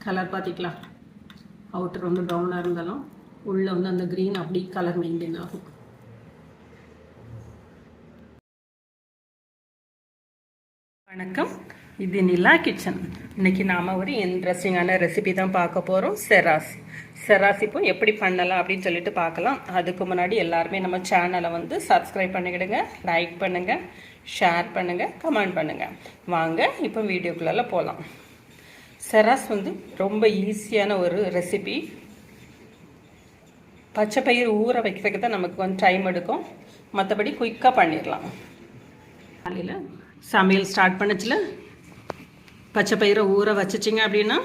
Colour பார்த்திக்கலாம். Outer வந்து ப்ரௌனாக இருந்தாலும் உள்ளே வந்து அந்த க்ரீன் அப்படி கலர் மெயின்டைன் ஆகும். வணக்கம், இது நிலா கிச்சன். இன்றைக்கி நாம் ஒரு இன்ட்ரெஸ்டிங்கான ரெசிபி தான் பார்க்க போகிறோம். செராஸ் இப்போ எப்படி பண்ணலாம் அப்படின்னு சொல்லிட்டு பார்க்கலாம். அதுக்கு முன்னாடி எல்லாருமே நம்ம சேனலை வந்து சப்ஸ்கிரைப் பண்ணிக்கிடுங்க, லைக் பண்ணுங்கள், ஷேர் பண்ணுங்கள், கமெண்ட் பண்ணுங்கள். வாங்க இப்போ வீடியோக்குள்ளே போகலாம். செராஸ் வந்து ரொம்ப ஈஸியான ஒரு ரெசிபி. பச்சை பயிர் ஊற வைக்கிறதுக்கு தான் நமக்கு கொஞ்சம் டைம் எடுக்கும், மற்றபடி குயிக்காக பண்ணிடலாம். காலையில் சமையல் ஸ்டார்ட் பண்ணிச்சுல பச்சை பயிரை ஊற வச்சிச்சிங்க அப்படின்னா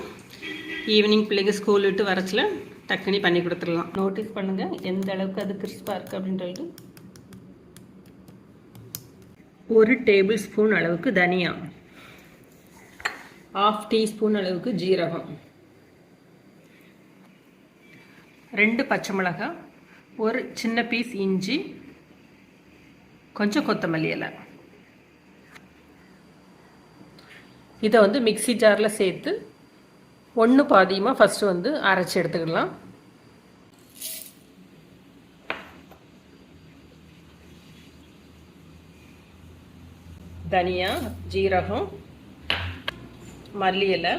ஈவினிங் பிள்ளைங்க ஸ்கூல் விட்டு வரச்சில் டக்குனி பண்ணி கொடுத்துடலாம். நோட்டீஸ் பண்ணுங்கள் எந்த அளவுக்கு அது கிறிஸ்பாக இருக்குது அப்படின்றது. 1 டேபிள் ஸ்பூன் அளவுக்கு தனியா, 1/2 டீஸ்பூன் அளவுக்கு ஜீரகம், 2 பச்சை மிளகாய், ஒரு சின்ன பீஸ் இஞ்சி, கொஞ்சம் கொத்தமல்லி இலை. இதை வந்து மிக்ஸி ஜாரில் சேர்த்து 1 பாதியமாக ஃபஸ்ட்டு வந்து அரைச்சி எடுத்துக்கலாம். தனியா, ஜீரகம், மல்லி இலை,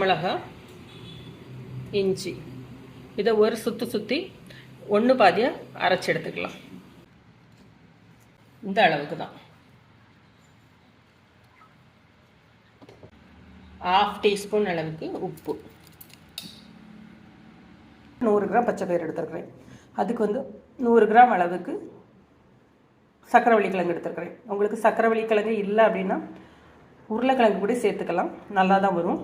மிளகாய், இஞ்சி, இதை ஒரு சுற்றி 1 பாதியாக அரைச்சி எடுத்துக்கலாம். இந்த அளவுக்கு தான். 1/2 டீஸ்பூன் அளவுக்கு உப்பு, 100 கிராம் பச்சை பயிர் எடுத்துருக்கிறேன். அதுக்கு வந்து 100 கிராம் அளவுக்கு சக்கரவள்ளி கிழங்கு எடுத்துருக்கிறேன். உங்களுக்கு சக்கரவள்ளி கிழங்கு இல்லை அப்படின்னா உருளைக்கிழங்கு கூட சேர்த்துக்கலாம், நல்லா தான் வரும்.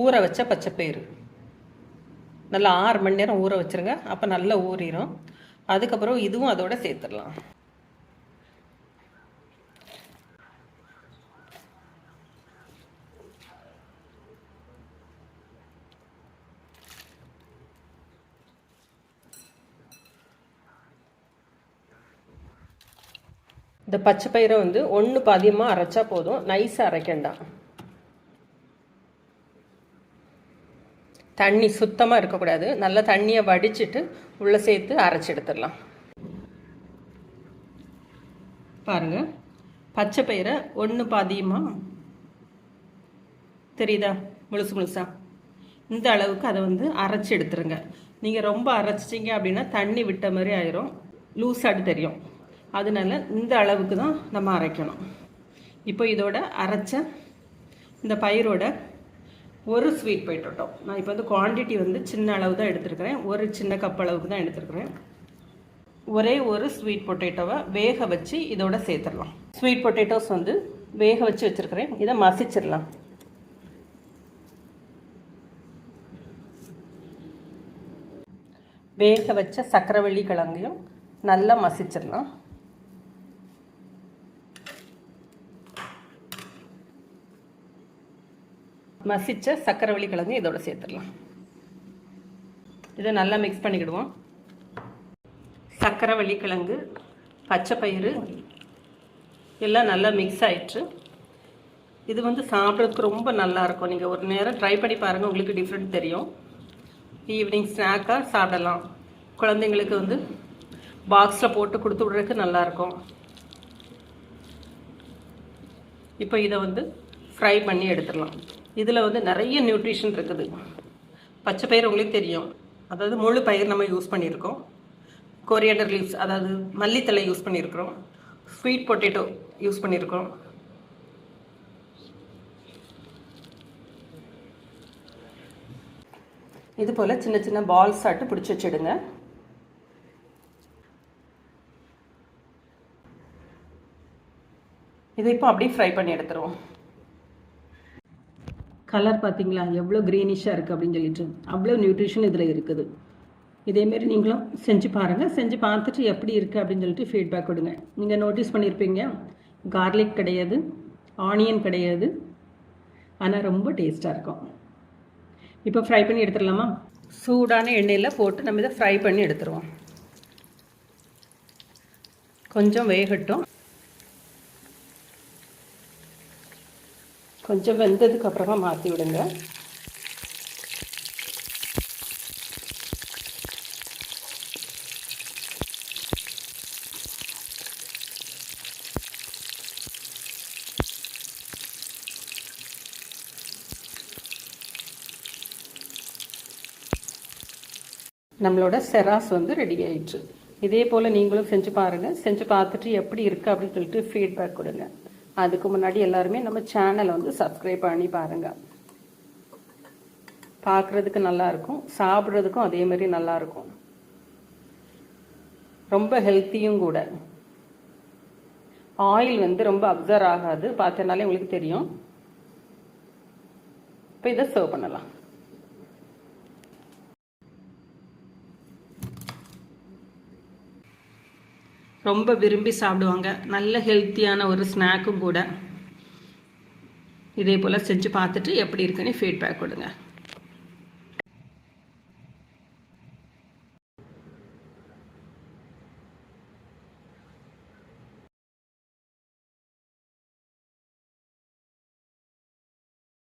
ஊற வச்ச பச்சை பயிறு நல்லா 6 மணி நேரம் ஊற வச்சுருங்க, அப்போ நல்லா ஊறிடும். அதுக்கப்புறம் இதுவும் அதோட சேர்த்துடலாம். இந்த பச்சை பயிரை வந்து 1 பாதியமாக அரைச்சா போதும், நைஸாக அரைக்கண்டாம். தண்ணி சுத்தமாக இருக்கக்கூடாது, நல்லா தண்ணியை வடிச்சிட்டு உள்ளே சேர்த்து அரைச்சி எடுத்துடலாம். பாருங்கள், பச்சை பயிரை 1 பாதியமாக தெரியுதா, முழுசா இந்த அளவுக்கு அதை வந்து அரைச்சி எடுத்துருங்க. நீங்கள் ரொம்ப அரைச்சிட்டிங்க அப்படின்னா தண்ணி விட்ட மாதிரி ஆயிரும், லூஸாட்டு தெரியும். அதனால இந்த அளவுக்கு தான் நம்ம அரைக்கணும். இப்போ இதோட அரைச்ச இந்த பயிரோட ஒரு ஸ்வீட் பொட்டேட்டோ, நான் இப்போ வந்து குவான்டிட்டி வந்து சின்ன அளவு தான் எடுத்துருக்கிறேன், ஒரு சின்ன கப் அளவுக்கு தான் எடுத்துருக்கிறேன். ஒரே ஒரு ஸ்வீட் பொட்டேட்டோவை வேக வச்சு இதோட சேர்த்துடலாம். ஸ்வீட் பொட்டேட்டோஸ் வந்து வேக வச்சு வச்சுருக்கிறேன், இதை மசிச்சிடலாம். வேக வச்ச சக்கரவள்ளி கிழங்கையும் நல்லா மசிச்சிடலாம். மசிச்ச சக்கரவள்ளி கிழங்கு இதோட சேர்த்துடலாம். இதை நல்லா மிக்ஸ் பண்ணிக்கிடுவோம். சக்கரவள்ளி கிழங்கு, பச்சை பயிறு எல்லாம் நல்லா மிக்ஸ் ஆயிடுச்சு. இது வந்து சாப்பிட்றதுக்கு ரொம்ப நல்லாயிருக்கும். நீங்கள் ஒரு நேரம் ட்ரை பண்ணி பாருங்கள், உங்களுக்கு டிஃப்ரெண்ட் தெரியும். ஈவினிங் ஸ்நாக்காக சாப்பிடலாம். குழந்தைங்களுக்கு வந்து பாக்ஸில் போட்டு கொடுத்து விட்றதுக்கு நல்லாயிருக்கும். இப்போ இதை வந்து ஃப்ரை பண்ணி எடுத்துடலாம். இதில் வந்து நிறைய நியூட்ரிஷன் இருக்குது. பச்சை பயிர் உங்களுக்கு தெரியும், அதாவது முழு பயிர் நம்ம யூஸ் பண்ணியிருக்கோம். கொரியாண்டர் லீவ்ஸ், அதாவது மல்லித்தலை யூஸ் பண்ணியிருக்கிறோம். ஸ்வீட் பொட்டேட்டோ யூஸ் பண்ணியிருக்கோம். இது போல் சின்ன சின்ன பால்ஸ் ஆட்டு பிடிச்சி வச்சுடுங்க. இதை இப்போ அப்படியே ஃப்ரை பண்ணி எடுத்துருவோம். கலர் பார்த்தீங்களா எவ்வளோ க்ரீனிஷாக இருக்குது அப்படின்னு சொல்லிட்டு, அவ்வளோ நியூட்ரிஷன் இதில் இருக்குது. இதேமாரி நீங்களும் செஞ்சு பாருங்கள். செஞ்சு பார்த்துட்டு எப்படி இருக்குது அப்படின்னு சொல்லிட்டு ஃபீட்பேக் கொடுங்க. நீங்கள் நோட்டீஸ் பண்ணியிருப்பீங்க, கார்லிக் கிடையாது, ஆனியன் கிடையாது, ஆனால் ரொம்ப டேஸ்ட்டாக இருக்கும். இப்போ ஃப்ரை பண்ணி எடுத்துடலாமா? சூடான எண்ணெயில் போட்டு நம்ம இதை ஃப்ரை பண்ணி எடுத்துருவோம். கொஞ்சம் வேகட்டும். கொஞ்சம் வெந்ததுக்கு அப்புறமா மாற்றி விடுங்க. நம்மளோட செராஸ் வந்து ரெடி ஆயிடுச்சு. இதே போல் நீங்களும் செஞ்சு பாருங்கள். செஞ்சு பார்த்துட்டு எப்படி இருக்குது அப்படின்னு சொல்லிட்டு ஃபீட்பேக் கொடுங்க. அதுக்கு முன்னாடி எல்லாருமே நம்ம சேனலை வந்து சப்ஸ்கிரைப் பண்ணி பாருங்கள். பார்க்குறதுக்கு நல்லாயிருக்கும், சாப்பிட்றதுக்கும் அதே மாதிரி நல்லாயிருக்கும். ரொம்ப ஹெல்த்தியும் கூட. ஆயில் வந்து ரொம்ப அப்சர்வ் ஆகாது, பார்த்தனாலே உங்களுக்கு தெரியும். இப்போ இதை சர்வ் பண்ணலாம். ரொம்ப விரும்பி சாப்பிடுவாங்க. நல்ல ஹெல்த்தியான ஒரு ஸ்நாக்கும் கூட. இதே போல் செஞ்சு பார்த்துட்டு எப்படி இருக்குன்னு ஃபீட்பேக் கொடுங்க.